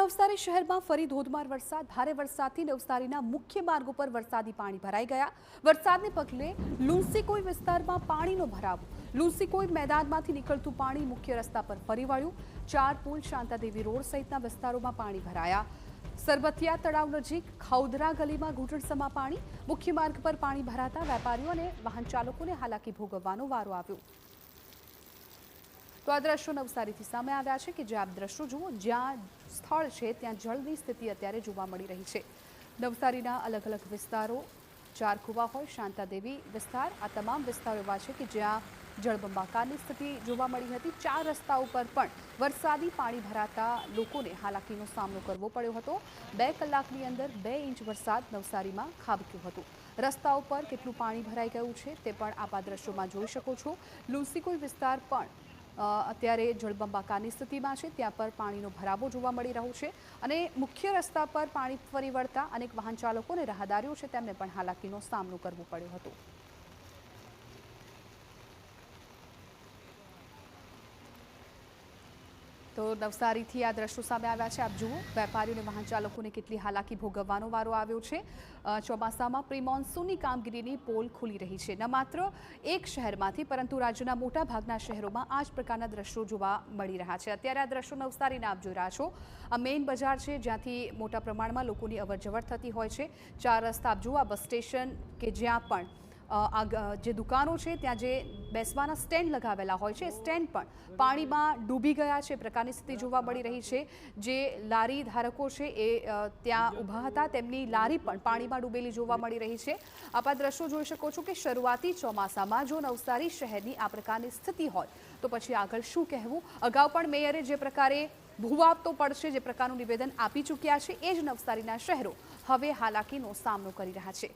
નવસારી શહેરમાં ફરી ધોધમાર વરસાદ. ભારે વરસાદથી નવસારીના મુખ્ય માર્ગ ઉપર વરસાદી પાણી ભરાઈ ગયા. વરસાદને પગલે લુન્સીકોઈ વિસ્તારમાં પાણીનો ભરાવો. લુન્સીકોઈ મેદાનમાંથી નીકળતું પાણી મુખ્ય રસ્તા પર ફરી વળ્યું. 4 પુલ, શાંતાદેવી રોડ સહિતના વિસ્તારોમાં પાણી ભરાયા. સરબતિયા તળાવ નજીક ખૌદરા ગલીમાં ઘૂંટણસમા પાણી. મુખ્ય માર્ગ પર પાણી ભરાતા વેપારીઓ અને વાહન ચાલકોને હાલાકી ભોગવવાનો વારો આવ્યો. તો આ દ્રશ્યો નવસારીથી સામે આવ્યા છે કે જે આપ દ્રશ્યો જુઓ, જ્યાં સ્થળ છે ત્યાં જળની સ્થિતિ અત્યારે જોવા મળી રહી છે. નવસારીના અલગ અલગ વિસ્તારો, ચારકુવા હોય, શાંતાદેવી વિસ્તાર, આ તમામ વિસ્તારો એવા છે કે જ્યાં જળબંબાકારની સ્થિતિ જોવા મળી હતી. 4 રસ્તા ઉપર પણ વરસાદી પાણી ભરાતા લોકોને હાલાકીનો સામનો કરવો પડ્યો હતો. 2 કલાકની અંદર 2 ઇંચ વરસાદ નવસારીમાં ખાબક્યો હતો. રસ્તા ઉપર કેટલું પાણી ભરાઈ ગયું છે તે પણ આપ આ દ્રશ્યોમાં જોઈ શકો છો. લુન્સીકોઈ વિસ્તાર પણ અત્યારે જળબંબાકારની સ્થિતિમાં છે. ત્યાં પર પાણીનો ભરાવો જોવા મળી રહ્યો છે અને મુખ્ય રસ્તા પર પાણી ફરી વળતા અનેક વાહન ચાલકો અને રાહદારીઓ છે તેમને પણ હાલાકીનો સામનો કરવો પડ્યો હતો. તો નવસારીથી આ દ્રશ્યો સામે આવ્યા છે. આપ જુઓ, વેપારીઓ અને વાહન ચાલકોને કેટલી હાલાકી ભોગવવાનો વારો આવ્યો છે. ચોમાસામાં પ્રી મોન્સૂનની કામગીરીની પોલ ખુલી રહી છે. ન માત્ર એક શહેરમાંથી પરંતુ રાજ્યના મોટા ભાગના શહેરોમાં આ જ પ્રકારના દ્રશ્યો જોવા મળી રહ્યા છે. અત્યારે આ દ્રશ્યો નવસારીના આપ જોઈ રહ્યા છો. આ મેઇન બજાર છે જ્યાંથી મોટા પ્રમાણમાં લોકોની અવરજવર થતી હોય છે. 4 રસ્તા આપ જુઓ, આ બસ સ્ટેશન કે જ્યાં પણ જે દુકાનો છે ત્યાં જે બેસવાના સ્ટેન્ડ લગાવેલા હોય છે, સ્ટેન્ડ પણ પાણીમાં ડૂબી ગયા છે પ્રકારની સ્થિતિ જોવા મળી રહી છે. જે લારી ધારકો છે એ ત્યાં ઊભા હતા, તેમની લારી પણ પાણીમાં ડૂબેલી જોવા મળી રહી છે. આપ આ દ્રશ્યો જોઈ શકો છો કે શરૂઆતી ચોમાસામાં જો નવસારી શહેરની આ પ્રકારની સ્થિતિ હોય તો પછી આગળ શું કહેવું. અગાઉ પણ મેયરે જે પ્રકારે ભૂવાબ તો પડશે જે પ્રકારનું નિવેદન આપી ચૂક્યા છે એ જ નવસારીના શહેરો હવે હાલાકીનો સામનો કરી રહ્યા છે.